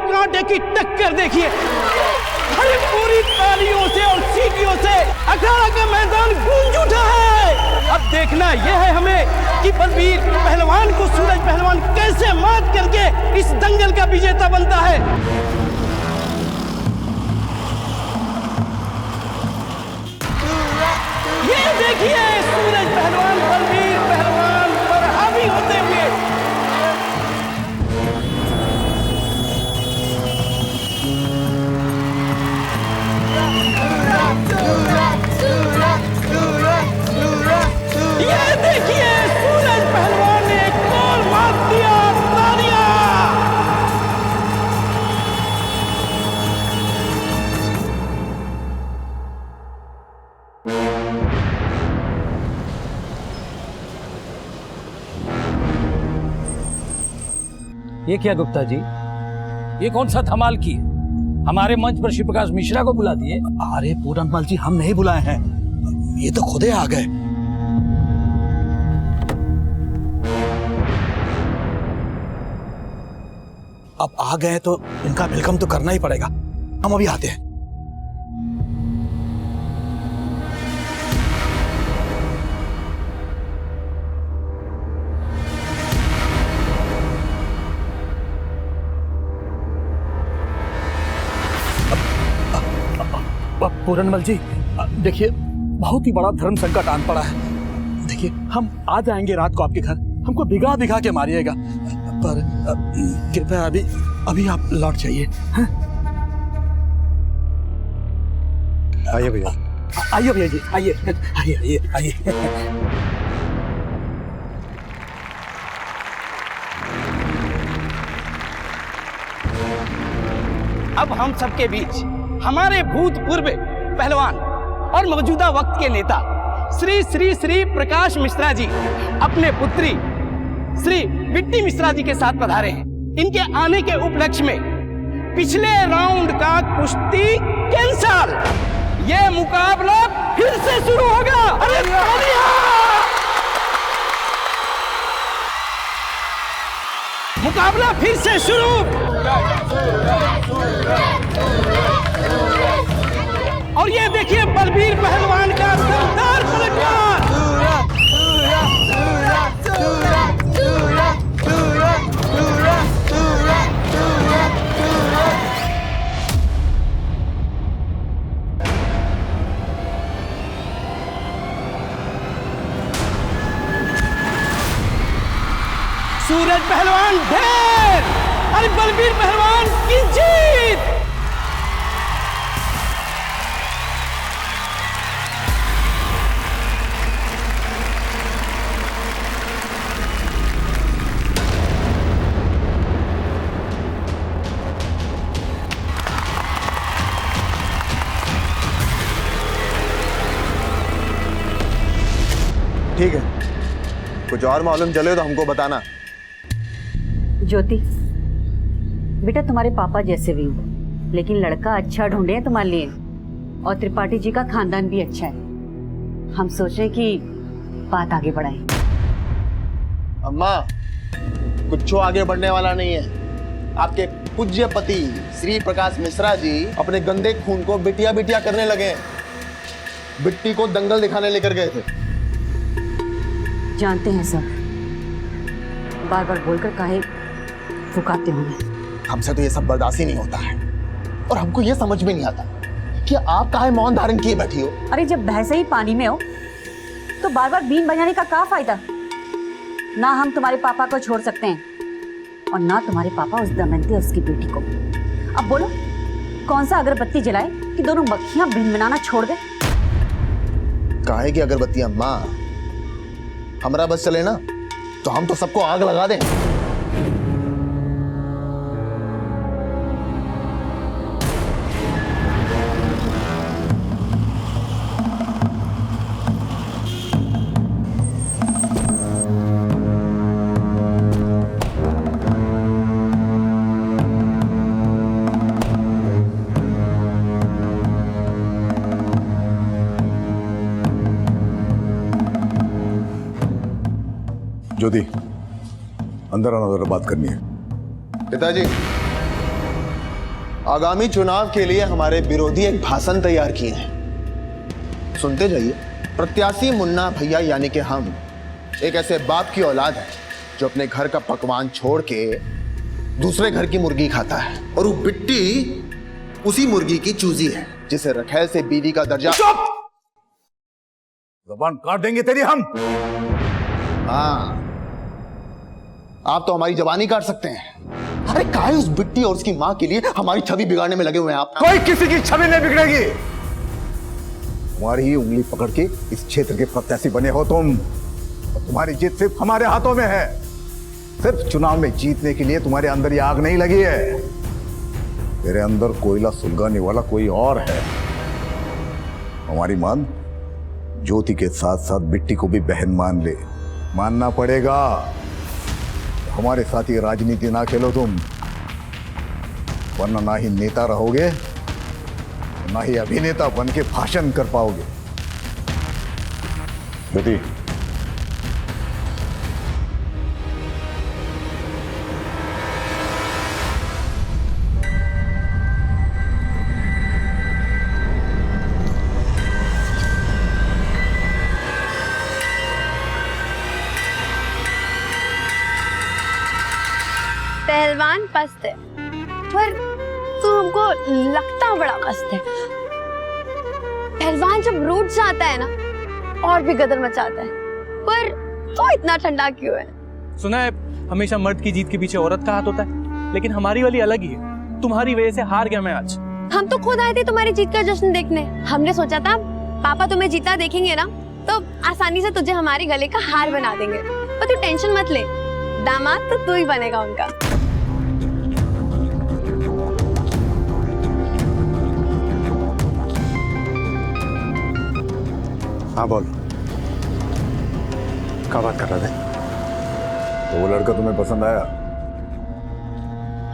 कांटे की टक्कर देखिए। अरे पूरी तालियों से और सीटियों से अखाड़ा का मैदान गूंज उठा है। अब देखना यह है हमें कि बलबीर पहलवान को सूरज पहलवान कैसे मात करके इस दंगल का विजेता बनता है। ये देखिए सूरज पहलवान बलबीर पहलवान पर हावी होते हुए। ये देखिए सूरज पहलवान ने एक गोल मार दिया। तालियां। ये क्या गुप्ता जी, ये कौन सा धमाल की है? हमारे मंच पर शिव प्रकाश मिश्रा को बुला दिए। अरे पूरनमल जी, हम नहीं बुलाए हैं, ये तो खुदे आ गए। अब आ गए तो इनका वेलकम तो करना ही पड़ेगा। हम अभी आते हैं। पूरनमल जी, देखिए बहुत ही बड़ा धर्म संकट आन पड़ा है। देखिए हम आ जाएंगे रात को आपके घर, हमको भिगा भिगा के मारिएगा, पर कृपया अभी आप लौट जाइए। आइए भैया, आइए भैया जी, आइए आइए आइए आइए। अब हम सबके बीच हमारे भूतपूर्व पहलवान और मौजूदा वक्त के नेता श्री श्री श्री प्रकाश मिश्रा जी अपने पुत्री श्री बिट्टी मिश्रा जी के साथ पधारे हैं। इनके आने के उपलक्ष्य में पिछले राउंड का कुश्ती कैंसल। ये मुकाबला फिर से शुरू होगा। अरे मुकाबला फिर से शुरू। और ये देखिए बलबीर पहलवान का दमदार पलटवार। सूरज पहलवान ढेर, अरे बलबीर पहलवान की जीत। ठीक है, कुछ और मालूम चले तो हमको बताना। ज्योति बेटा, तुम्हारे पापा जैसे भी हो, लेकिन लड़का अच्छा ढूंढे हैं तुम्हारे लिए, और त्रिपाठी जी का खानदान भी अच्छा है। हम सोचे कि बात आगे बढ़ाएं। अम्मा, कुछ आगे बढ़ने वाला नहीं है। आपके पूज्य पति श्री प्रकाश मिश्रा जी अपने गंदे खून को बिटिया बिटिया करने लगे। बिट्टी को दंगल दिखाने लेकर गए थे। जानते हैं सब, बार बार बोलकर काहे फुकाते होंगे। हमसे तो ये सब बर्दाश्त ही नहीं होता है, और हमको ये समझ में नहीं आता कि आप काहे मौन धारण किए बैठी हो। अरे जब भैंसे ही पानी में हो तो बार बार बीन बजाने का क्या फायदा। ना हम तुम्हारे पापा को छोड़ सकते हैं, और ना तुम्हारे पापा उस दमयंती और उसकी बेटी को। अब बोलो कौन सा अगरबत्ती जलाए कि दोनों मक्खियां भिनभिनाना छोड़ दे। काहे की अगरबत्ती अम्मा, हमारा बस चले ना तो हम तो सबको आग लगा दें। ज्योति, अंदर आना, जरा बात करनी है। पिताजी, आगामी चुनाव के लिए हमारे विरोधी एक भाषण तैयार किए हैं, सुनते जाइए। प्रत्याशी मुन्ना भैया यानी कि हम एक ऐसे बाप की औलाद है जो अपने घर का पकवान छोड़ के दूसरे घर की मुर्गी खाता है, और वो बिट्टी उसी मुर्गी की चूजी है जिसे रखैल से बीवी का दर्जा। जबान काट देंगे तेरी हम। हाँ, आप तो हमारी जबान ही काट सकते हैं। अरे काहे उस बिट्टी और उसकी माँ के लिए हमारी छवि बिगाड़ने में लगे हुए हैं आप? कोई किसी की छवि नहीं बिगड़ेगी। तुम्हारी ही उंगली पकड़ के इस क्षेत्र के प्रत्याशी बने हो तुम, और तुम्हारी जीत सिर्फ हमारे हाथों में है। सिर्फ चुनाव में जीतने के लिए तुम्हारे अंदर ये आग नहीं लगी है, तेरे अंदर कोयला सुलगाने वाला कोई और है। हमारी मान ज्योति के साथ साथ बिट्टी को भी बहन मान ले, मानना पड़ेगा। हमारे साथ ये राजनीति ना खेलो तुम, वरना ना ही नेता रहोगे ना ही अभिनेता बन के भाषण कर पाओगे। ज्योति, पहलवान पस्त है, पर तू हमको लगता बड़ा मस्त है। पहलवान जब रूठ जाता है ना और भी गदर मचाता है, पर तू इतना ठंडा क्यों है? सुना है हमेशा मर्द की जीत के पीछे औरत का हाथ होता है, लेकिन हमारी वाली अलग ही है। तुम्हारी वजह से हार गया मैं आज। हम तो खुद आए थे तुम्हारी जीत का जश्न देखने। हमने सोचा था पापा तुम्हें जीता देखेंगे ना तो आसानी से तुझे हमारे गले का हार बना देंगे, पर तू टेंशन मत ले, दामाद तो तू ही बनेगा उनका। हाँ बोल, क्या बात कर रहे थे? तो वो लड़का तुम्हें पसंद आया?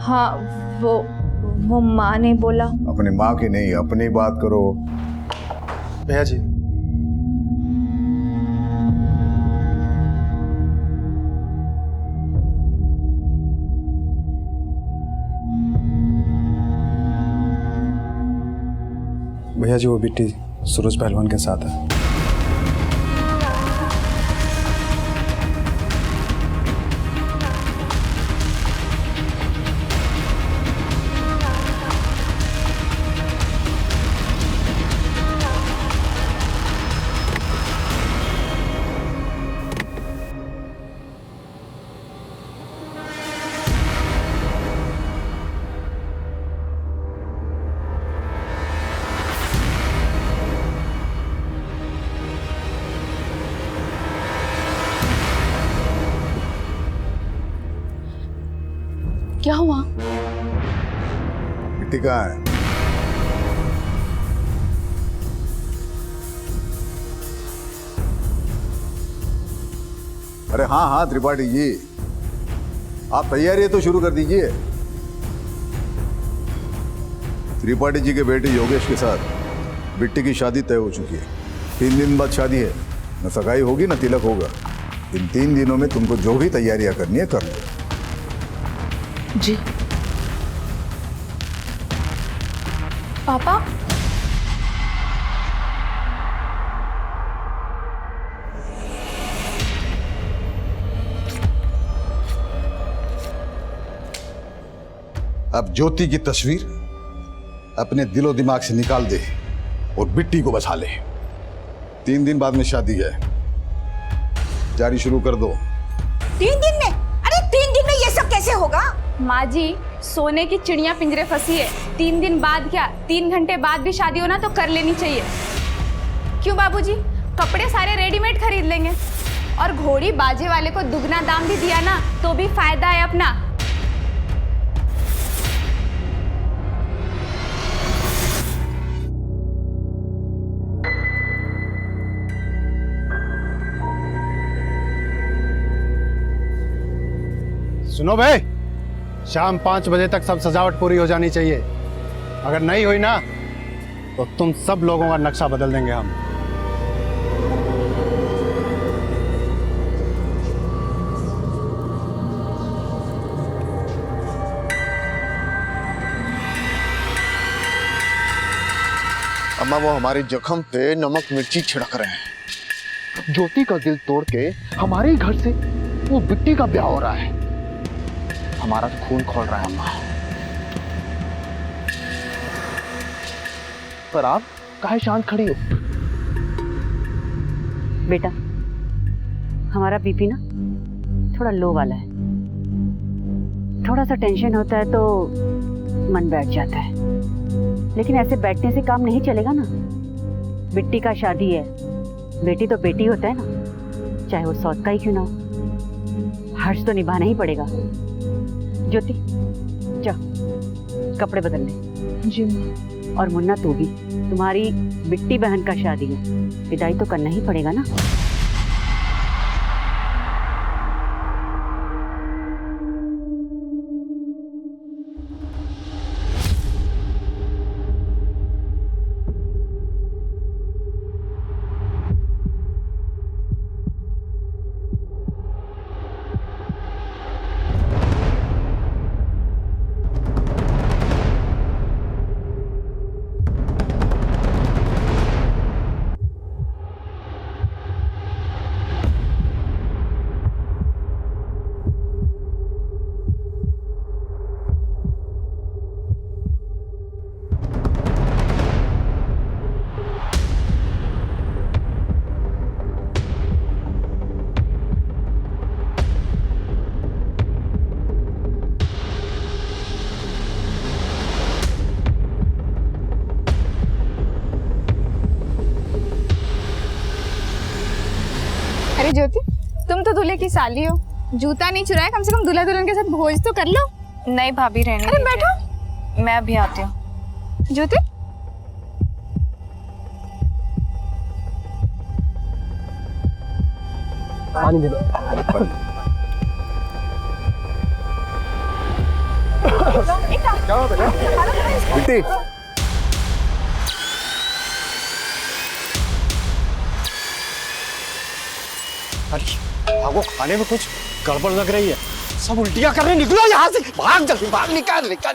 हाँ, वो माँ ने बोला। अपनी माँ की नहीं, अपनी बात करो। भैया जी, भैया जी वो बिट्टी सूरज पहलवान के साथ है। क्या हुआ? बिट्टी कहाँ है? अरे हाँ हाँ त्रिपाठी जी, आप तैयारी तो शुरू कर दीजिए। त्रिपाठी जी के बेटे योगेश के साथ बिट्टी की शादी तय हो चुकी है। 3 दिन बाद शादी है, न सगाई होगी न तिलक होगा। इन 3 दिनों में तुमको जो भी तैयारियां करनी है कर लो। जी पापा, अब ज्योति की तस्वीर अपने दिलो दिमाग से निकाल दे और बिट्टी को बचा ले। 3 दिन बाद में शादी है, जारी शुरू कर दो। 3 दिन में? अरे 3 दिन में ये सब कैसे होगा? माँ जी, सोने की चिड़िया पिंजरे फंसी है। 3 दिन बाद क्या, 3 घंटे बाद भी शादी होना तो कर लेनी चाहिए। क्यों बाबूजी, कपड़े सारे रेडीमेड खरीद लेंगे, और घोड़ी बाजे वाले को दुगना दाम भी दिया ना तो भी फायदा है अपना। सुनो भाई, शाम 5 बजे तक सब सजावट पूरी हो जानी चाहिए। अगर नहीं हुई ना तो तुम सब लोगों का नक्शा बदल देंगे हम। अम्मा वो हमारे जख्म पे नमक मिर्ची छिड़क रहे हैं। ज्योति का दिल तोड़ के हमारे ही घर से वो बिट्टी का ब्याह हो रहा है। हमारा तो खून खोल रहा है अम्मा। पर आप काहे शांत खड़ी हो? बेटा, हमारा बीपी ना थोड़ा लो वाला है। थोड़ा सा टेंशन होता है तो मन बैठ जाता है, लेकिन ऐसे बैठने से काम नहीं चलेगा ना। बिट्टी का शादी है, बेटी तो बेटी होता है ना, चाहे वो सौत का ही क्यों ना हो। हर्ष तो निभाना ही पड़ेगा। ज्योति, जाओ कपड़े बदल ले। जी। और मुन्ना तू भी, तुम्हारी बिट्टी बहन का शादी है, विदाई तो करना ही पड़ेगा ना। अरे ज्योति, तुम तो दूल्हे की साली हो, जूता नहीं चुराया, कम से कम दूल्हा दुल्हन के साथ भोज तो कर लो। नहीं भाभी, रहने अरे बैठो, मैं अभी आती हूँ। ज्योति, पानी दे दो। क्या हुआ बेटा? बिट्टी, भागो, खाने में कुछ गड़बड़ लग रही है। सब उल्टियां कर रहे, निकलो यहाँ से, भाग जल्दी, भाग, निकाल निकाल।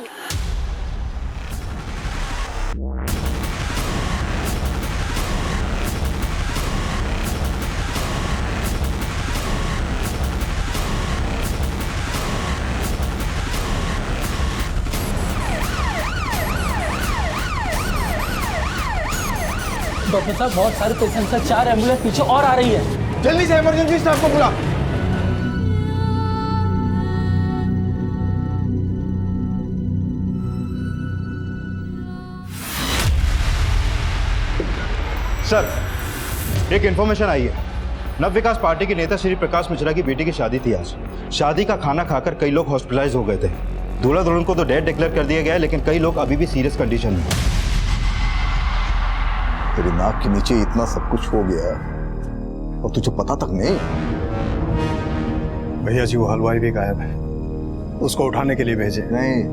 डॉक्टर साहब, बहुत सारे पेशेंट्स हैं, 4 एम्बुलेंस पीछे और आ रही है। जल्दी से इमरजेंसी स्टाफ को बुला। सर, एक इन्फॉर्मेशन आई है। नव विकास पार्टी के नेता श्री प्रकाश मिश्रा की बेटी की शादी थी आज। शादी का खाना खाकर कई लोग हॉस्पिटलाइज हो गए थे। दूल्हा दुल्हन को तो डेड डिक्लेयर कर दिया गया है, लेकिन कई लोग अभी भी सीरियस कंडीशन में। तेरे नाक के नीचे इतना सब कुछ हो गया और तुझे पता तक नहीं। भैया जी, वो हलवाई भी गायब है, उसको उठाने के लिए भेजे। नहीं,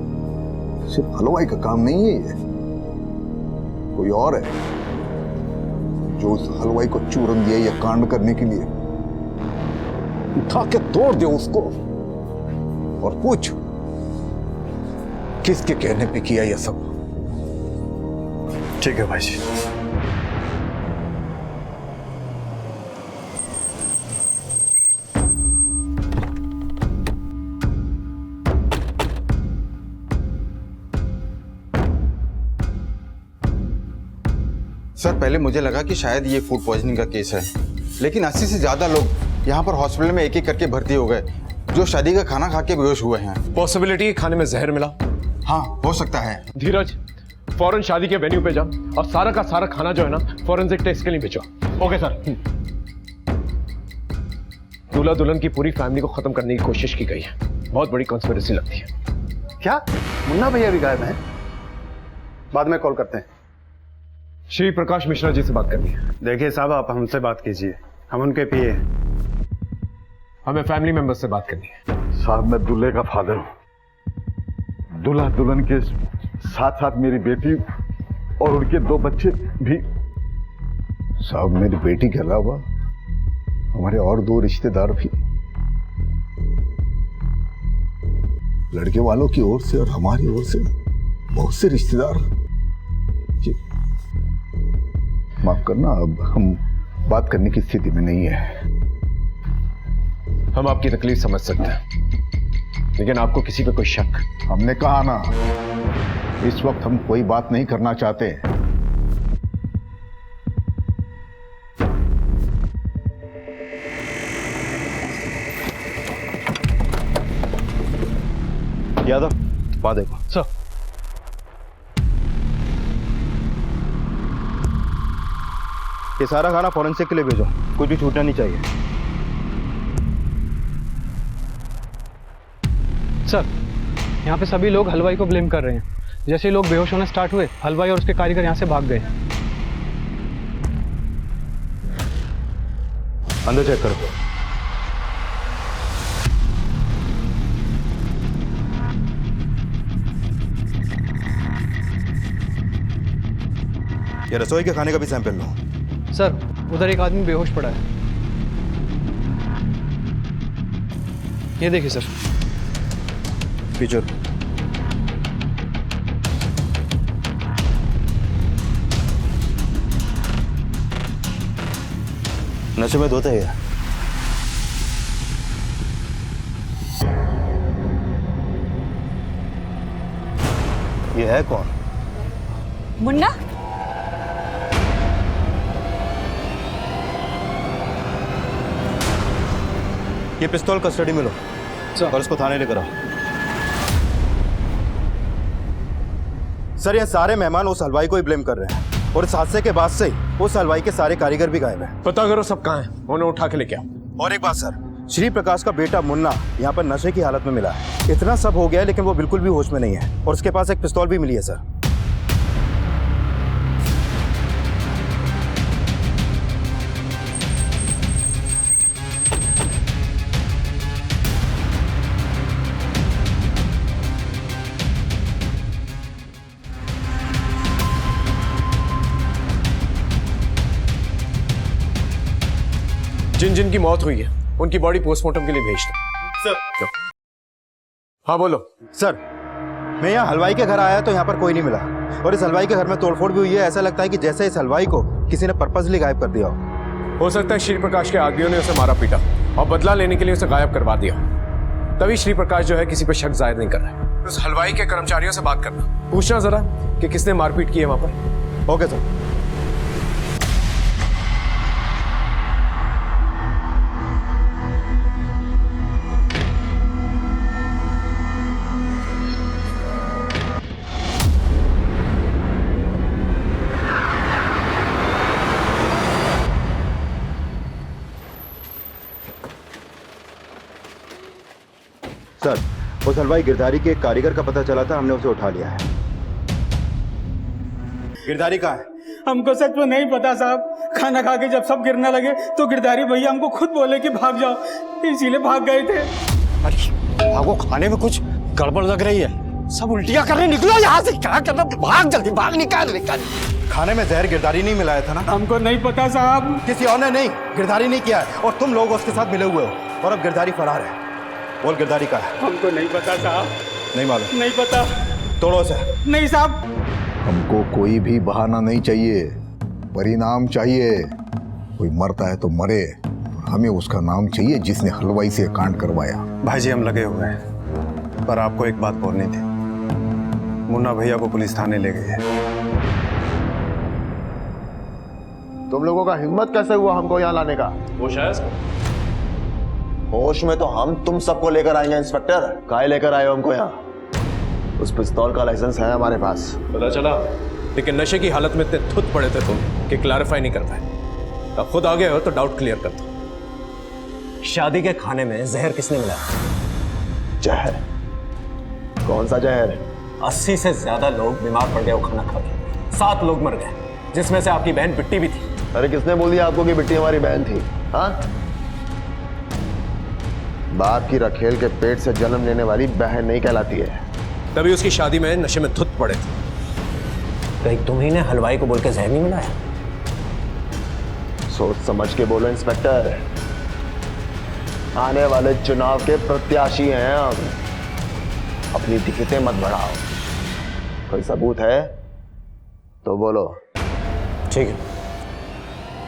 सिर्फ हलवाई का काम नहीं है ये, कोई और है जो उस हलवाई को चूरन दिया या कांड करने के लिए। उठा के तोड़ दे उसको और पूछ किसके कहने पे किया यह सब। ठीक है भाई जी। सर, पहले मुझे लगा कि शायद ये फूड पॉइजनिंग का केस है, लेकिन 80 से ज्यादा लोग यहाँ पर हॉस्पिटल में एक एक करके भर्ती हो गए जो शादी का खाना खा के बेहोश हुए हैं। पॉसिबिलिटी खाने में जहर मिला। हाँ, हो सकता है। धीरज, फौरन शादी के वेन्यू पे जा और सारा का सारा खाना जो है ना फॉरेंसिक टेस्ट के लिए भेजो। Okay sir. दूल्हा दुल्हन की पूरी फैमिली को खत्म करने की कोशिश की गई है। बहुत बड़ी कॉन्स्पिरेसी लगती है। क्या मुन्ना भैया भी गायब हैं? बाद में कॉल करते हैं। श्री प्रकाश मिश्रा जी से बात करनी है। देखिए साहब, आप हमसे बात कीजिए, हम उनके पीए। हमें फैमिली मेंबर से बात करनी है। साहब, मैं दूल्हे का फादर हूं। दूल्हा दुल्हन के साथ साथ मेरी बेटी और उनके 2 बच्चे भी। साहब, मेरी बेटी के अलावा हमारे और 2 रिश्तेदार भी, लड़के वालों की ओर से और हमारी ओर से बहुत से रिश्तेदार। माफ करना, अब हम बात करने की स्थिति में नहीं है। हम आपकी तकलीफ समझ सकते हैं, लेकिन आपको किसी पे कोई शक? हमने कहा ना, इस वक्त हम कोई बात नहीं करना चाहते। यादव, बात देखो सर। ये सारा खाना फॉरेंसिक के लिए भेजो, कुछ भी छूटना नहीं चाहिए। सर, यहाँ पे सभी लोग हलवाई को ब्लेम कर रहे हैं। जैसे ही लोग बेहोश होना स्टार्ट हुए, हलवाई और उसके कारीगर यहाँ से भाग गए। अंदर चेक करो। ये रसोई के खाने का भी सैंपल लो। सर, उधर एक आदमी बेहोश पड़ा है। ये देखिए सर। फीचर नशे में धोता है ये है कौन? मुन्ना? ये पिस्तौल कस्टडी में लो और इसको थाने लेकर आओ। सर, ये सारे मेहमान उस हलवाई को ही ब्लेम कर रहे हैं और इस हादसे के बाद से ही उस हलवाई के सारे कारीगर भी गायब हैं। पता करो सब कहाँ हैं, उन्हें उठा के लेके आओ। और एक बात सर, श्री प्रकाश का बेटा मुन्ना यहाँ पर नशे की हालत में मिला है। इतना सब हो गया है लेकिन वो बिल्कुल भी होश में नहीं है और उसके पास एक पिस्तौल भी मिली है सर। जिन जिन की मौत हुई है उनकी बॉडी पोस्टमार्टम के लिए भेज दो। सर। हाँ बोलो। सर, मैं यहाँ हलवाई के घर आया तो यहाँ पर कोई नहीं मिला और इस हलवाई के घर में तोड़फोड़ भी हुई है। ऐसा लगता है कि जैसे इस हलवाई को किसी ने पर्पसली गायब कर दिया हो सकता है श्री प्रकाश के आदमियों ने उसे मारा पीटा और बदला लेने के लिए उसे गायब करवा दिया। तभी श्री प्रकाश जो है किसी पे शक जाहिर नहीं कर रहा है। उस हलवाई के कर्मचारियों से बात करना, पूछना जरा कि किसने मारपीट की है वहां पर। Okay sir. सर, उस हलवाई गिरधारी के एक कारीगर का पता चला था, हमने उसे उठा लिया है। गिरधारी कहाँ है? हमको सच में नहीं पता साहब। खाना खा के जब सब गिरने लगे तो गिरधारी भैया हमको खुद बोले कि भाग जाओ, इसीलिए भाग गए थे। अरे आपको खाने में कुछ गड़बड़ लग रही है, सब उल्टियां करने निकलो यहाँ से। क्या करना, भाग जल्दी, भाग, निकाल। खाने में जहर गिरधारी नहीं मिलाया था ना? हमको नहीं पता साहब। किसी और ने नहीं, गिरधारी नहीं किया है और तुम लोग उसके साथ मिले हुए हो और अब गिरधारी फरार है। बोल, गिरधारी का है? हमको नहीं पता साहब। नहीं मालूम? नहीं पता। तोड़ो से। नहीं साहब। हमको कोई भी बहाना नहीं चाहिए, परिणाम चाहिए। कोई मरता है तो मरे, हमें उसका नाम चाहिए जिसने हलवाई से कांड करवाया। भाई जी, हम लगे हुए हैं, पर आपको एक बात बोलनी थी। मुन्ना भैया को पुलिस थाने ले गई है। तुम लोगों का हिम्मत कैसे हुआ हमको यहाँ लाने का? होश आया इसको? होश में तो हम तुम सबको लेकर आएंगे इंस्पेक्टर। काहे लेकर आए हो हमको यहाँ? उस पिस्तौल का लाइसेंस है हमारे पास। पता चला, लेकिन नशे की हालत में इतने धुत पड़े थे तुम कि क्लैरिफाई नहीं कर पाए। अब खुद आ गए हो तो डाउट क्लियर कर दो। शादी के खाने में जहर किसने मिलाया? जहर? कौन सा जहर? 80 से ज्यादा लोग बीमार पड़ गए वो खाना खा के। 7 लोग मर गए, जिसमें से आपकी बहन बिट्टी भी थी। अरे किसने बोल दिया आपको कि बिट्टी हमारी बहन थी? हाँ, बाप की रखेल के पेट से जन्म लेने वाली बहन नहीं कहलाती है। तभी उसकी शादी में नशे में धुत पड़े थे। कहीं तुम्ही ने हलवाई को बोल के जहर नहीं मिलाया? सोच समझ के बोलो इंस्पेक्टर, आने वाले चुनाव के प्रत्याशी हैं हम। अपनी दिक्कतें मत बढ़ाओ। कोई सबूत है तो बोलो। ठीक है,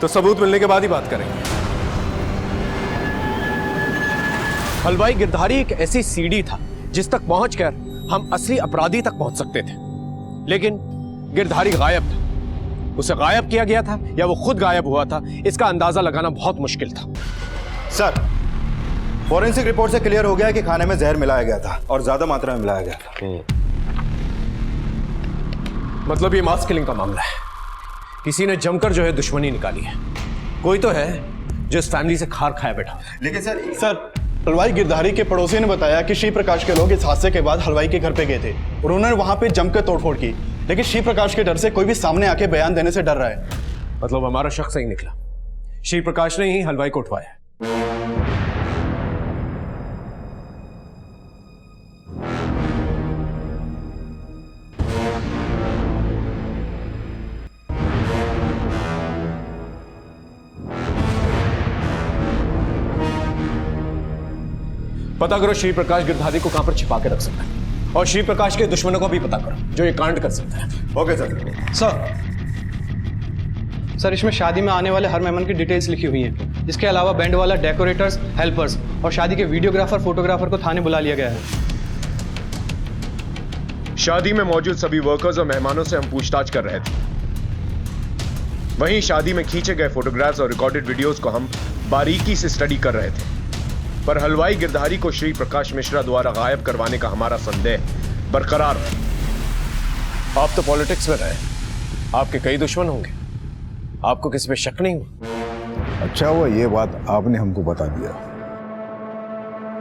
तो सबूत मिलने के बाद ही बात करेंगे। हलवाई गिरधारी एक ऐसी सीढ़ी था जिस तक पहुंचकर हम असली अपराधी तक पहुंच सकते थे, लेकिन गिरधारी गायब था। उसे गायब किया गया था या वो खुद गायब हुआ था, इसका अंदाजा लगाना बहुत मुश्किल था। सर, फॉरेंसिक रिपोर्ट से क्लियर हो गया कि खाने में जहर मिलाया गया था और ज्यादा मात्रा में मिलाया गया था। मतलब ये मास किलिंग का मामला है। किसी ने जमकर जो है दुश्मनी निकाली है। कोई तो है जो इस फैमिली से खार खाया बैठा। लेकिन सर हलवाई गिरधारी के पड़ोसी ने बताया कि श्री प्रकाश के लोग इस हादसे के बाद हलवाई के घर पे गए थे और उन्होंने वहां पे जमकर तोड़फोड़ की, लेकिन श्री प्रकाश के डर से कोई भी सामने आके बयान देने से डर रहा है। मतलब हमारा शक सही निकला, श्री प्रकाश ने ही हलवाई को उठवाया। पता करो श्री प्रकाश गिरधारी को कहां पर छिपा के रख सकता है, और श्री प्रकाश के दुश्मनों को भी पता करो जो ये कांड कर सकता है। Okay sir. सर इसमें शादी में आने वाले हर मेहमान की डिटेल्स लिखी हुई हैं। इसके अलावा बैंड वाला, डेकोरेटर्स, हेल्पर्स और शादी के वीडियोग्राफर, फोटोग्राफर को थाने बुला लिया गया है। शादी में मौजूद सभी वर्कर्स और मेहमानों से हम पूछताछ कर रहे थे। वहीं शादी में खींचे गए फोटोग्राफ्स और रिकॉर्डेड वीडियोस को हम बारीकी से स्टडी कर रहे थे, पर हलवाई गिरधारी को श्री प्रकाश मिश्रा द्वारा गायब करवाने का हमारा संदेह बरकरार है। आप तो पॉलिटिक्स में रहे, आपके कई दुश्मन होंगे, आपको किसी पे शक नहीं हुआ? अच्छा हुआ ये बात आपने हमको बता दिया,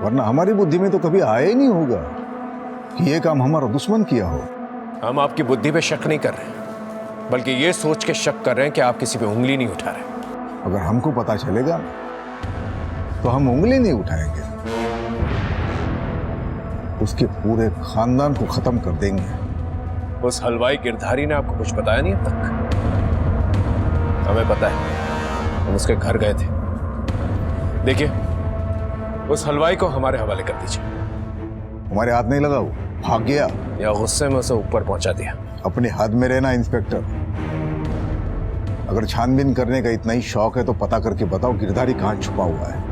वरना हमारी बुद्धि में तो कभी आया ही नहीं होगा कि ये काम हमारा दुश्मन किया हो। हम आपकी बुद्धि पे शक नहीं कर रहे, बल्कि ये सोच के शक कर रहे हैं कि आप किसी पे उंगली नहीं उठा रहे। अगर हमको पता चलेगा तो हम उंगली नहीं उठाएंगे, उसके पूरे खानदान को खत्म कर देंगे। उस हलवाई गिरधारी ने आपको कुछ बताया नहीं अब तक? हमें पता है, हम उसके घर गए थे। देखिए, उस हलवाई को हमारे हवाले कर दीजिए। हमारे हाथ नहीं लगा, वो भाग गया या गुस्से में उसे ऊपर पहुंचा दिया। अपने हद में रहना इंस्पेक्टर। अगर छानबीन करने का इतना ही शौक है तो पता करके बताओ गिरधारी कहां छुपा हुआ है।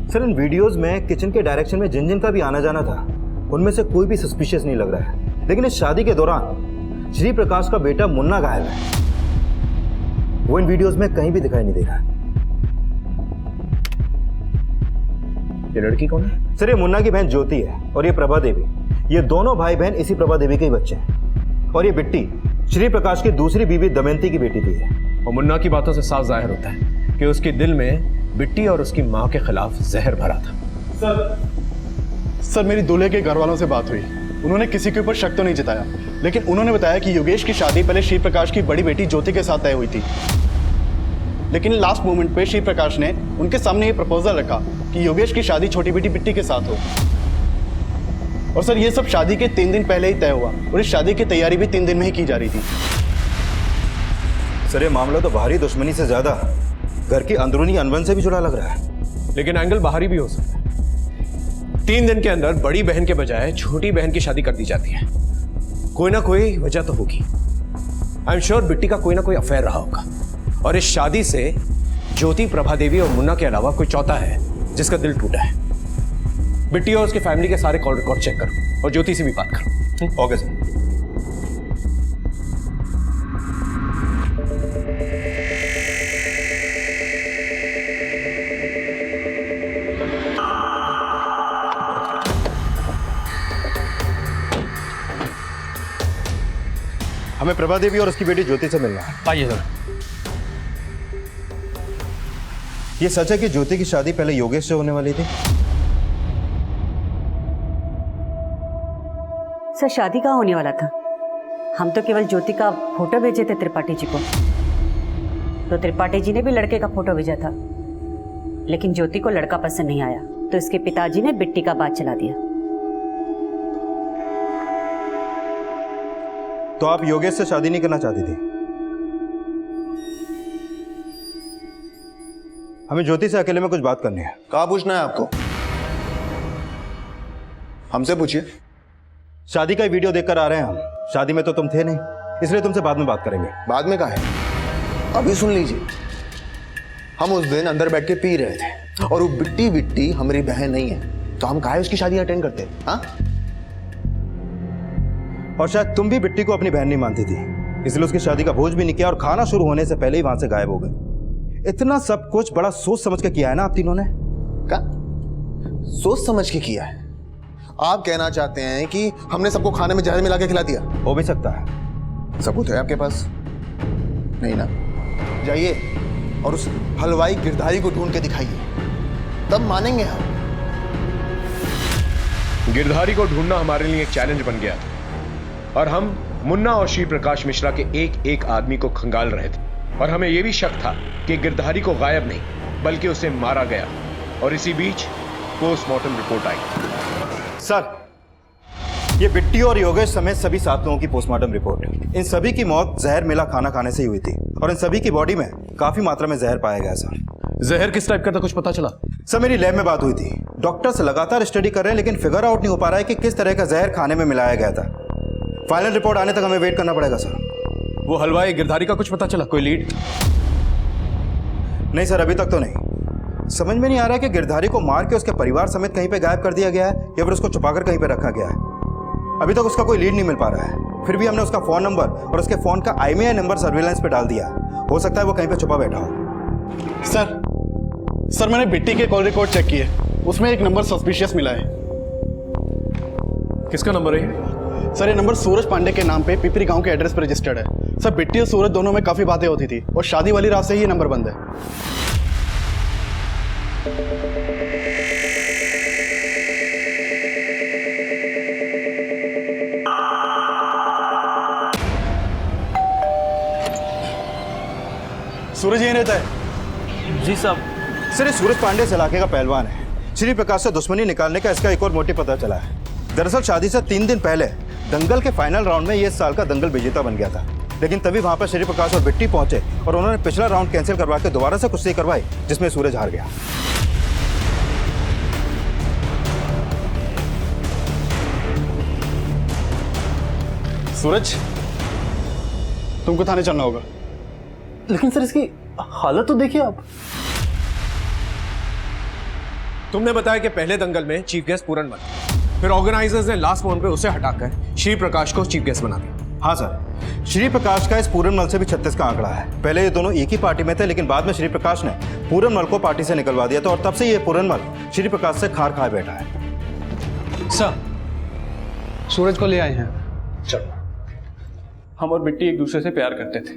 सर, इन वीडियोस में किचन के डायरेक्शन में जिन जिन का भी आना जाना था, उनमें से कोई भी सस्पिशियस नहीं लग रहा है। लेकिन इस शादी के दौरान श्री प्रकाश का बेटा मुन्ना गायब है। वो इन वीडियोस में कहीं भी दिखाई नहीं दे रहा। ये लड़की कौन है? सर, ये मुन्ना की बहन ज्योति है और ये प्रभा देवी। ये दोनों भाई बहन इसी प्रभा देवी के ही बच्चे हैं। और ये बिट्टी श्री प्रकाश की दूसरी बीवी दमयंती की बेटी भी है। और मुन्ना की बातों से साफ जाहिर होता है कि उसके दिल में बिट्टी और उसकी मां के खिलाफ जहर भरा था। सर मेरी दूल्हे के घर वालों से बात हुई, उन्होंने किसी के ऊपर शक तो नहीं जताया, लेकिन उन्होंने बताया कि योगेश की शादी पहले श्री प्रकाश की बड़ी बेटी ज्योति के साथ तय हुई थी, लेकिन लास्ट मोमेंट पे श्री प्रकाश ने उनके सामने ये प्रपोजल रखा कि योगेश की शादी छोटी बेटी बिट्टी के साथ हो। और सर ये सब शादी के 3 दिन पहले ही तय हुआ और इस शादी की तैयारी भी 3 दिन में ही की जा रही थी। सर, ये मामला तो बाहरी दुश्मनी से ज्यादा घर की अंदरूनी अनबन से भी जुड़ा लग रहा है। लेकिन एंगल बाहरी भी हो सकता है। 3 दिन के अंदर बड़ी बहन के बजाय छोटी बहन की शादी कर दी जाती है। कोई ना कोई वजह तो होगी। आई एम श्योर बिट्टी का कोई ना कोई अफेयर रहा होगा, और इस शादी से ज्योति, प्रभा देवी और मुन्ना के अलावा कोई चौथा है जिसका दिल टूटा है। बिट्टी और उसके फैमिली के सारे कॉल रिकॉर्ड चेक करो और ज्योति से भी बात करो। Okay sir. हमें प्रभा देवी और उसकी बेटी ज्योति से मिलना है। आइए सर। ये सच है कि ज्योति की शादी पहले योगेश से होने वाली थी? सर शादी कहाँ होने वाला था? हम तो केवल ज्योति का फोटो भेजे थे त्रिपाठी जी को, तो त्रिपाठी जी ने भी लड़के का फोटो भेजा था, लेकिन ज्योति को लड़का पसंद नहीं आया, तो इसके पिताजी ने बिट्टी का बात चला दिया। तो आप योगेश से शादी नहीं करना चाहती थी? हमें ज्योति से अकेले में कुछ बात करनी है। कहाँ पूछना है आपको? हमसे पूछिए। शादी का ही वीडियो देखकर आ रहे हैं हम। शादी में तो तुम थे नहीं, इसलिए तुमसे बाद में बात करेंगे। बाद में कहा है, अभी सुन लीजिए। हम उस दिन अंदर बैठ के पी रहे थे और वो बिट्टी बिट्टी हमारी बहन नहीं है, तो हम काहे उसकी शादी अटेंड करते? हाँ, और शायद तुम भी बिट्टी को अपनी बहन नहीं मानती थी, इसलिए उसकी शादी का भोज भी नहीं किया और खाना शुरू होने से पहले ही वहां से गायब हो गए। इतना सब कुछ बड़ा सोच समझ के किया है ना आप तीनों ने? क्या सोच समझ के किया है? आप कहना चाहते हैं कि हमने सबको खाने में जहर मिला के खिला दिया? हो भी सकता है। सबूत है आपके पास? नहीं ना? जाइए और उस हलवाई गिरधारी को ढूंढ के दिखाइए, तब मानेंगे हम। गिरधारी को ढूंढना हमारे लिए एक चैलेंज बन गया और हम मुन्ना और श्री प्रकाश मिश्रा के एक एक आदमी को खंगाल रहे थे और हमें यह भी शक था कि गिरधारी को गायब नहीं बल्कि उसे मारा गया। और इसी बीच पोस्टमार्टम रिपोर्ट आई। सर, ये बिट्टी और योगेश समेत सभी 7 लोगों की पोस्टमार्टम रिपोर्ट, इन सभी की मौत जहर मिला खाना खाने से ही हुई थी और इन सभी की बॉडी में काफी मात्रा में जहर पाया गया। सर, जहर किस टाइप का था, कुछ पता चला? सर, मेरी लैब में बात हुई थी। डॉक्टर्स लगातार स्टडी कर रहे हैं लेकिन फिगर आउट नहीं हो पा रहा है कि किस तरह का जहर खाने में मिलाया गया था। फाइनल रिपोर्ट आने तक हमें वेट करना पड़ेगा सर। वो हलवाई गिरधारी का कुछ पता चला? कोई लीड? नहीं सर, अभी तक तो नहीं। समझ में नहीं आ रहा है कि गिरधारी को मार के उसके परिवार समेत कहीं पे गायब कर दिया गया है या फिर उसको छुपाकर कहीं पे रखा गया है। अभी तक उसका कोई लीड नहीं मिल पा रहा है। फिर भी हमने उसका फोन नंबर और उसके फोन का IMEI नंबर सर्विलांस पे डाल दिया। हो सकता है वो कहीं पे छुपा बैठा हो। सर, मैंने बिट्टी के कॉल रिकॉर्ड चेक किए, उसमें एक नंबर सस्पिशियस मिला है। किसका नंबर है? सर, ये नंबर सूरज पांडे के नाम पे पिपरी गांव के एड्रेस पर रजिस्टर्ड है। सर, बिट्टी और सूरज दोनों में काफी बातें होती थी और शादी वाली रात से ही ये नंबर बंद है। सूरज यहीं रहता है? जी साहब। सर, ये सूरज पांडे इस इलाके का पहलवान है। श्री प्रकाश से दुश्मनी निकालने का इसका एक और मोटिव पता चला है। दरअसल शादी से 3 दिन पहले दंगल के फाइनल राउंड में ये इस साल का दंगल विजेता बन गया था, लेकिन तभी वहां पर श्री प्रकाश और बिट्टी पहुंचे और उन्होंने पिछला राउंड कैंसिल करवा के दोबारा से कुश्ती करवाई जिसमें सूरज हार गया। सूरज, तुमको थाने चलना होगा। लेकिन सर, इसकी हालत तो देखिए आप। तुमने बताया कि पहले दंगल में चीफ गेस्ट पूरनमल, फिर ऑर्गेनाइजर्स ने लास्ट मोमेंट पे उसे हटाकर श्री प्रकाश को चीफ गेस्ट बना दिया। हाँ सर, श्री प्रकाश का इस पूरनमल से भी 36 का आंकड़ा है। पहले ये दोनों एक ही पार्टी में थे लेकिन बाद में श्री प्रकाश ने पूरनमल को पार्टी से निकलवा दिया था और तब से ये पूरनमल श्री प्रकाश से खार खाए बैठा है। सर, सूरज को ले आए हैं। चलो। हम और बिट्टी एक दूसरे से प्यार करते थे,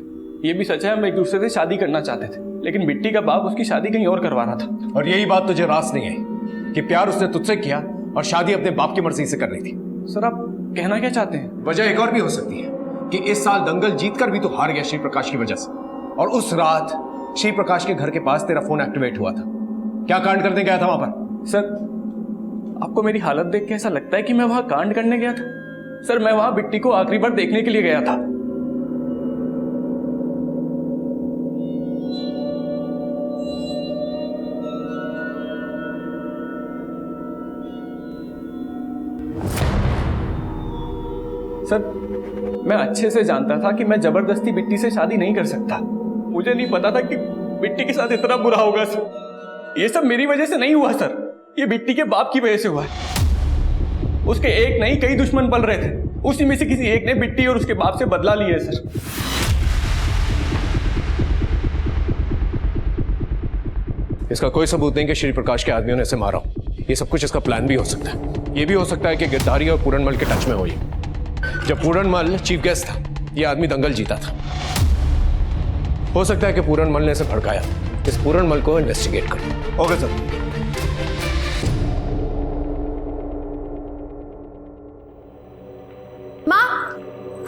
ये भी सच है। हम एक दूसरे से शादी करना चाहते थे लेकिन बिट्टी का बाप उसकी शादी कहीं और करवा रहा था। और यही बात तुझे रास नहीं आई कि प्यार उसने तुझसे किया और शादी अपने बाप की मर्जी से करनी थी? सर, आप कहना क्या चाहते हैं? वजह एक और भी हो सकती है कि इस साल दंगल जीतकर भी तो हार गया श्री प्रकाश की वजह से, और उस रात श्री प्रकाश के घर के पास तेरा फोन एक्टिवेट हुआ था। क्या कांड करने गया था वहां पर? सर, आपको मेरी हालत देख के ऐसा लगता है कि मैं वहां कांड करने गया था? सर, मैं वहां बिट्टी को आखिरी बार देखने के लिए गया था। सर, मैं अच्छे से जानता था कि मैं जबरदस्ती बिट्टी से शादी नहीं कर सकता। मुझे नहीं पता था कि बिट्टी के साथ इतना बुरा होगा। सर, ये सब मेरी वजह से नहीं हुआ सर, ये बिट्टी के बाप की वजह से हुआ है। उसके एक नहीं कई दुश्मन पल रहे थे, उसी में से किसी एक ने बिट्टी और उसके बाप से बदला लिया है सर। इसका कोई सबूत नहीं कि श्री प्रकाश के आदमियों ने इसे मारा हो। ये सब कुछ इसका प्लान भी हो सकता है। ये भी हो सकता है कि गिरधारी और पूरनमल के टच में हो। ये जब पूरनमल चीफ गेस्ट था, ये आदमी दंगल जीता था। हो सकता है कि पूरनमल ने इसे भड़काया। इस पूरनमल को इन्वेस्टिगेट करो। Okay sir. माँ,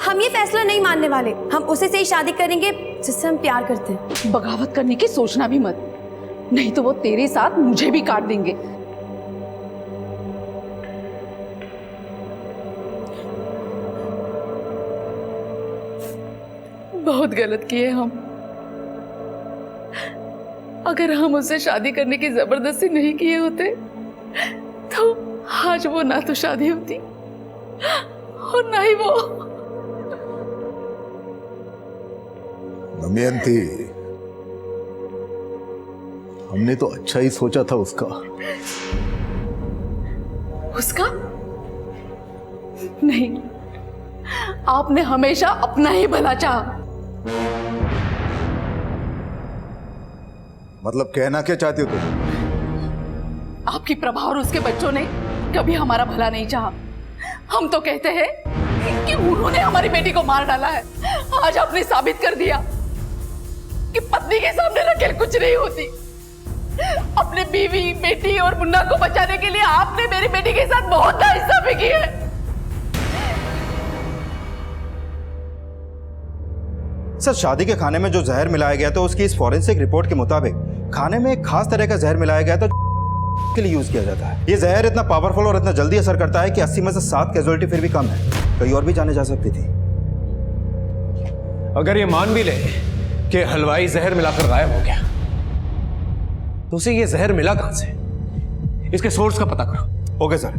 हम ये फैसला नहीं मानने वाले। हम उसे से ही शादी करेंगे जिससे हम प्यार करते हैं। बगावत करने की सोचना भी मत, नहीं तो वो तेरे साथ मुझे भी काट देंगे। बहुत गलत किए हम। अगर हम उससे शादी करने की जबरदस्ती नहीं किए होते तो आज वो ना तो शादी होती और ना ही वो। दमयंती, हमने तो अच्छा ही सोचा था उसका। उसका? नहीं, आपने हमेशा अपना ही भला चाहा। मतलब कहना क्या चाहते हो तुम? आपकी प्रभा और उसके बच्चों ने कभी हमारा भला नहीं चाहा। हम तो कहते हैं कि उन्होंने हमारी बेटी को मार डाला है। आज आपने साबित कर दिया कि पत्नी के सामने नकेल कुछ नहीं होती। अपने बीवी, बेटी और मुन्ना को बचाने के लिए आपने मेरी बेटी के साथ बहुत नाइंसाफी की है। सर, शादी के खाने में जो जहर मिलाया गया था उसकी इस फॉरेंसिक रिपोर्ट के मुताबिक खाने में एक खास तरह का जहर मिलाया गया था के लिए यूज किया जाता है। ये जहर इतना पावरफुल और इतना जल्दी असर करता है कि 80 में से 7 कैजुअलिटी फिर भी कम है। कहीं और भी जाने जा सकती थी। अगर ये मान भी ले कि हलवाई जहर मिलाकर गायब हो गया, तो उसे ये जहर मिला कहां से? इसके सोर्स का पता करो। Okay sir.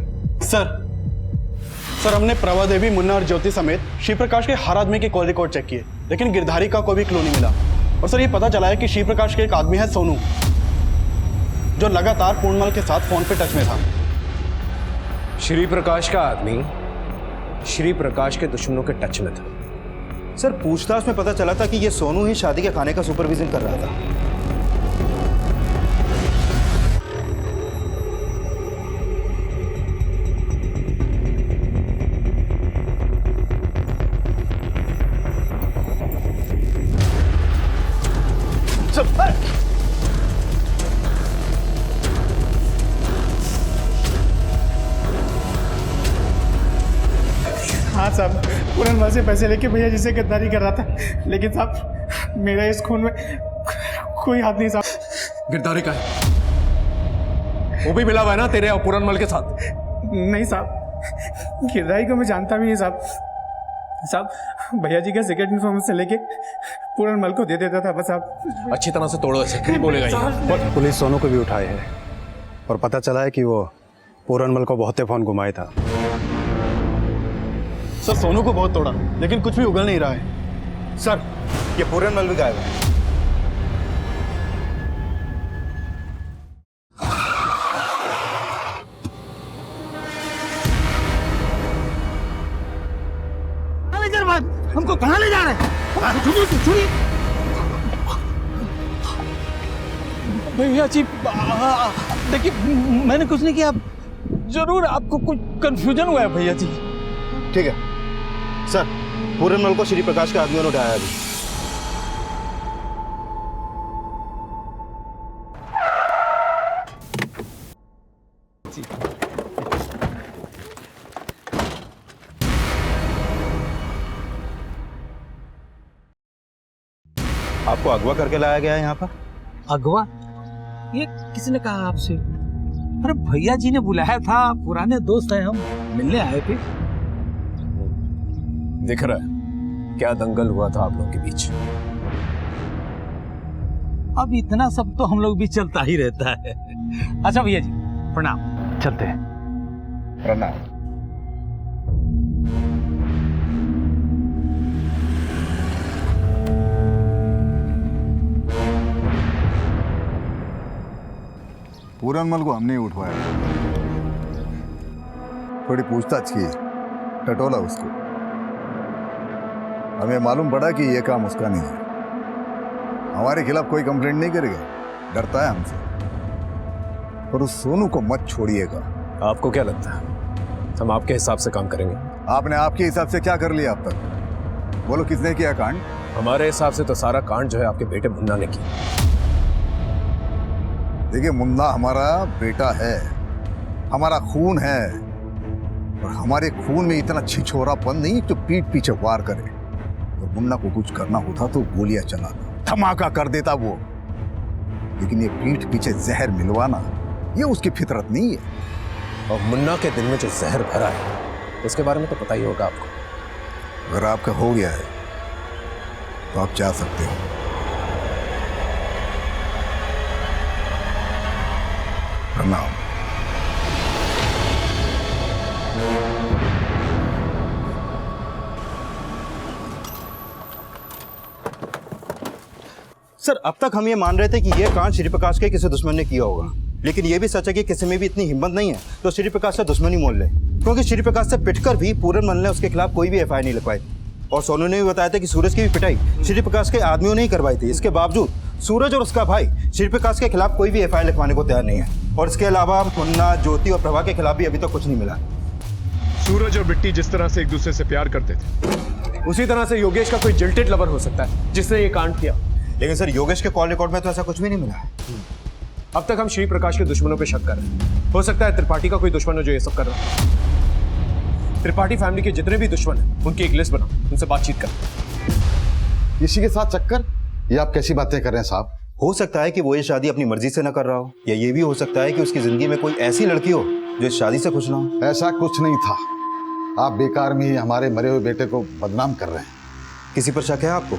सर हमने प्रभा देवी, मुन्ना और ज्योति समेत शिव प्रकाश के हर आदमी के कॉल रिकॉर्ड चेक किए, लेकिन गिरधारी का कोई भी क्लू नहीं मिला। और सर ये पता चला है कि शिव प्रकाश के एक आदमी है सोनू, जो लगातार पूर्णमल के साथ फोन पे टच में था। श्री प्रकाश का आदमी श्री प्रकाश के दुश्मनों के टच में था। सर, पूछताछ में पता चला था कि ये सोनू ही शादी के खाने का सुपरविजन कर रहा था। हाँ साहब, पूरनमल से पैसे लेके भैया जी से गद्दारी कर रहा था, लेकिन साहब मेरा इस खून में कोई हाथ नहीं साहब। गिरधारी का है? वो भी मिला हुआ है ना तेरे और पूरनमल के साथ? नहीं साहब, गिरधारी को मैं जानता भी नहीं साहब। साहब भैया जी का सीक्रेट इन्फॉर्मेशन लेके पूरनमल को दे देता था बस। आप अच्छी तरह से तोड़ो ऐसे, नहीं बोलेगा ये। पुलिस सोनू को भी उठाए है और पता चला है कि वो पूरनमल को बहुते फोन घुमाया था। सर सोनू को बहुत तोड़ा, लेकिन कुछ भी उगल नहीं रहा है। सर, ये पूरनमल भी गायब है। हमको कहां ले जा रहे हैं? छुड़िए भैया जी, देखिए मैंने कुछ नहीं किया। जरूर आपको कुछ कंफ्यूजन हुआ है भैया जी। ठीक है सर, पूरनमल को श्री प्रकाश के आदमियों ने उठाया अभी। आपको अगवा करके लाया गया है यहाँ पर। अगवा? ये किसने कहा आपसे? अरे भैया जी ने बुलाया था, पुराने दोस्त हैं हम, मिलने आए थे। दिख रहा है क्या दंगल हुआ था आप लोगों के बीच। अब इतना सब तो हम लोग भी चलता ही रहता है। अच्छा भैया जी प्रणाम, चलते हैं। प्रणाम। पूरनमल को हमने उठवाया, थोड़ी पूछताछ की, टटोला उसको। हमें मालूम पड़ा कि यह काम उसका नहीं है। हमारे खिलाफ कोई कंप्लेंट नहीं करेगा, डरता है हमसे। पर उस सोनू को मत छोड़िएगा। आपको क्या लगता है हम आपके हिसाब से काम करेंगे? आपने आपके हिसाब से क्या कर लिया अब तक? बोलो किसने किया कांड? हमारे हिसाब से तो सारा कांड जो है आपके बेटे मुन्ना ने किया। देखिए, मुन्ना हमारा बेटा है, हमारा खून है, और हमारे खून में इतना छिछोरापन नहीं जो पीठ पीछे वार करे। और मुन्ना को कुछ करना होता तो गोलियां चलाता, धमाका कर देता वो। लेकिन ये पीठ पीछे जहर मिलवाना, ये उसकी फितरत नहीं है। और मुन्ना के दिल में जो जहर भरा है उसके बारे में तो पता ही होगा आपको। अगर आपका हो गया है तो आप जा सकते हो। प्रणाम। सर अब तक हम ये मान रहे थे कि ये कांड श्री प्रकाश के किसी दुश्मन ने किया होगा, लेकिन ये भी सच है कि किसी में भी इतनी हिम्मत नहीं है तो श्री प्रकाश से दुश्मनी मोल ले, क्योंकि श्री प्रकाश से पिटकर भी पूरनमल ने उसके खिलाफ कोई भी एफआईआर नहीं लिखवाई। और सोनू ने भी बताया था कि सूरज की भी पिटाई श्री प्रकाश के आदमियों ने ही करवाई थी। इसके बावजूद सूरज और उसका भाई श्री प्रकाश के खिलाफ कोई भी एफआईआर लिखवाने को तैयार नहीं है। और इसके अलावा मुन्ना, ज्योति और प्रभा के खिलाफ भी अभी तक कुछ नहीं मिला। सूरज और बिट्टी जिस तरह से एक दूसरे से प्यार करते थे, उसी तरह से योगेश का कोई जिल्टेड लवर हो सकता है जिसने ये कांड किया। लेकिन सर योगेश के कॉल रिकॉर्ड में तो ऐसा कुछ भी नहीं मिला है। अब तक हम श्री प्रकाश के दुश्मनों पे शक कर रहे हैं। हो सकता है त्रिपाठी का कोई दुश्मन हो जो ये सब कर रहा है। त्रिपाठी फैमिली के जितने भी दुश्मन हैं उनकी एक लिस्ट बनाओ, उनसे बातचीत करो। किसी के साथ चक्कर? ये आप कैसी बातें कर रहे हैं साहब? हो सकता है कि वो ये शादी अपनी मर्जी से न कर रहा हो, या ये भी हो सकता है कि उसकी जिंदगी में कोई ऐसी लड़की हो जो इस शादी से खुश ना हो। ऐसा कुछ नहीं था। आप बेकार में ही हमारे मरे हुए बेटे को बदनाम कर रहे हैं। किसी पर शक है आपको?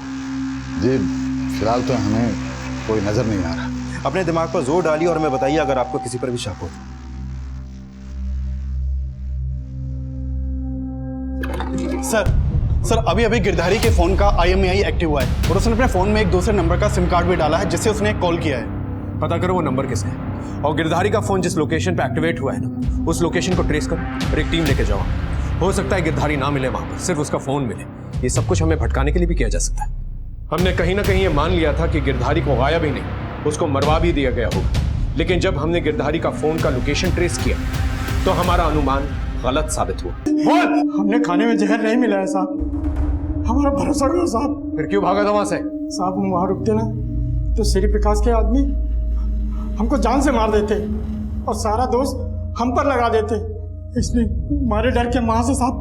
जी फिलहाल तो हमें कोई नजर नहीं आ रहा। अपने दिमाग पर जोर डालिए और हमें बताइए अगर आपको किसी पर भी शक हो। सर अभी अभी गिरधारी के फोन का IMEI एक्टिव हुआ है और उसने अपने फोन में एक दूसरे नंबर का सिम कार्ड भी डाला है जिससे उसने कॉल किया है। पता करो वो नंबर किसका है और गिरधारी का फोन जिस लोकेशन पे एक्टिवेट हुआ है ना, उस लोकेशन को ट्रेस करो और एक टीम लेके जाओ। हो सकता है गिरधारी ना मिले वहां पर, सिर्फ उसका फोन मिले। ये सब कुछ हमें भटकाने के लिए भी किया जा सकता है। हमने कहीं ना कहीं ये मान लिया था कि गिरधारी को गायब ही नहीं, उसको मरवा भी दिया गया होगा। लेकिन जब हमने गिरधारी का फोन का लोकेशन ट्रेस किया तो हमारा अनुमान गलत साबित हुआ। हमने खाने में जहर नहीं मिलाया साहब, हमारा भरोसा करो साहब। फिर क्यों भागा था वहां से? साहब हम वहां रुकते ना तो श्री प्रकाश के आदमी हमको जान से मार देते और सारा दोष हम पर लगा देते, इसलिए हमारे डर के वहां से साहब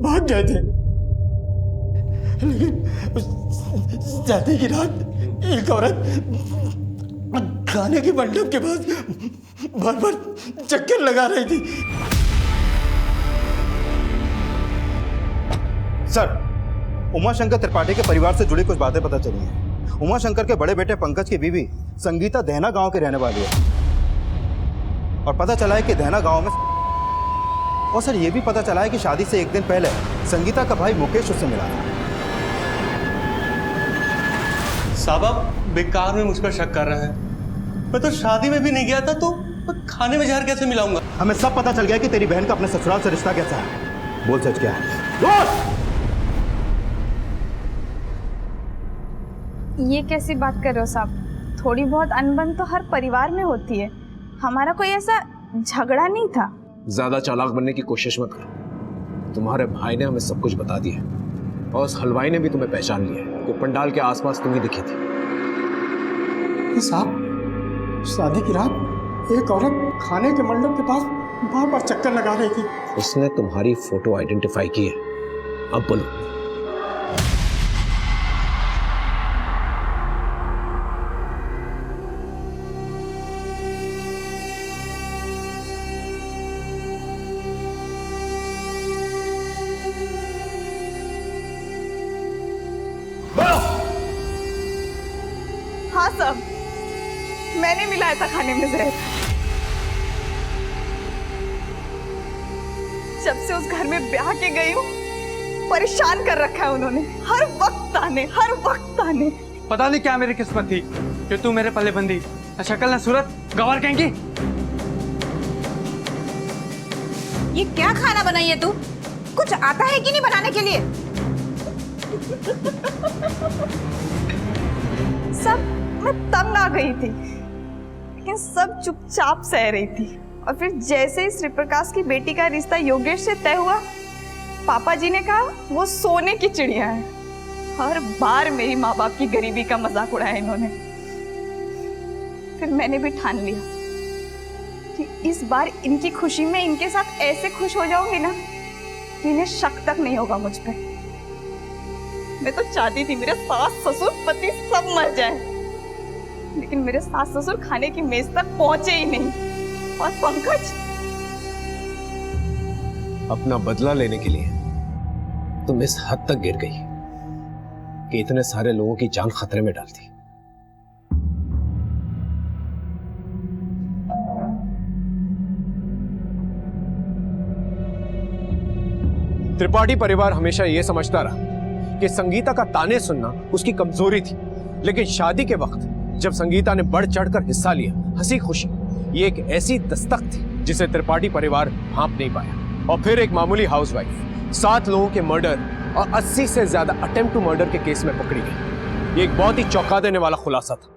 भाग गए थे। लेकिन शादी की रात एक औरत खाने के मंडप के पास बार बार चक्कर लगा रही थी। सर उमाशंकर त्रिपाठी के परिवार से जुड़ी कुछ बातें पता चली हैं। उमाशंकर के बड़े बेटे पंकज की बीवी संगीता दहना गांव के रहने वाली है और पता चला है कि दहना गांव में, और सर ये भी पता चला है कि शादी से एक दिन पहले संगीता का भाई मुकेश उससे मिला था। साहब आप बेकार में मुझ पर शक कर रहे हैं। मैं तो शादी में भी नहीं गया था तो खाने में जहर कैसे मिलाऊंगा? हमें सब पता चल गया कि तेरी बहन का अपने ससुराल से रिश्ता कैसा है। बोल सच क्या है? बोल। ये कैसी बात कर रहे हो साहब? थोड़ी बहुत अनबन तो हर परिवार में होती है, हमारा कोई ऐसा झगड़ा नहीं था। ज्यादा चालाक बनने की कोशिश मत करो। तुम्हारे भाई ने हमें सब कुछ बता दिया और उस हलवाई ने भी तुम्हें पहचान लिया है कि पंडाल के आसपास तुम्हें दिखी थी। साहब शादी की रात एक औरत खाने के मंडप के पास बार बार चक्कर लगा रही थी। उसने तुम्हारी फोटो आइडेंटिफाई की है। अब बोलो। हाँ साहब, मैंने मिलाया था खाने में जहर। जब से उस घर में ब्याह के गई हूँ परेशान कर रखा है उन्होंने। हर वक्त ताने। पता नहीं क्या मेरी किस्मत थी कि तू मेरे पल्ले बंदी। शक्ल ना सूरत गवार कहेंगी। ये क्या खाना बनाई है तू? कुछ आता है कि नहीं बनाने के लिए? सब मैं तंग आ गई थी, लेकिन सब चुपचाप सह रही थी। और फिर जैसे ही श्री प्रकाश की बेटी का रिश्ता योगेश से तय हुआ, पापा जी ने कहा वो सोने की चिड़िया है। हर बार मेरी माँ बाप की गरीबी का मजाक उड़ाया इन्होंने। फिर मैंने भी ठान लिया कि इस बार इनकी खुशी में इनके साथ ऐसे खुश हो जाऊंगी ना कि इन्हें शक तक नहीं होगा मुझ पे। मैं तो चाहती थी मेरे सास ससुर पति सब मर जाए, लेकिन मेरे सास ससुर खाने की मेज तक पहुंचे ही नहीं। और पंकज अपना बदला लेने के लिए तुम इस हद तक गिर गई कि इतने सारे लोगों की जान खतरे में डाल दी। त्रिपाठी परिवार हमेशा यह समझता रहा कि संगीता का ताने सुनना उसकी कमजोरी थी लेकिन शादी के वक्त जब संगीता ने बढ़ चढ़कर हिस्सा लिया, हंसी खुशी, ये एक ऐसी दस्तक थी जिसे त्रिपाठी परिवार भांप नहीं पाया। और फिर एक मामूली हाउसवाइफ 7 लोगों के मर्डर और 80 से ज्यादा अटेम्प्ट टू मर्डर के केस में पकड़ी गई। ये एक बहुत ही चौंका देने वाला खुलासा था।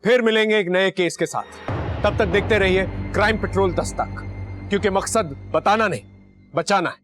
फिर मिलेंगे एक नए केस के साथ। तब तक देखते रहिए क्राइम पेट्रोल दस्तक, क्योंकि मकसद बताना नहीं, बचाना है।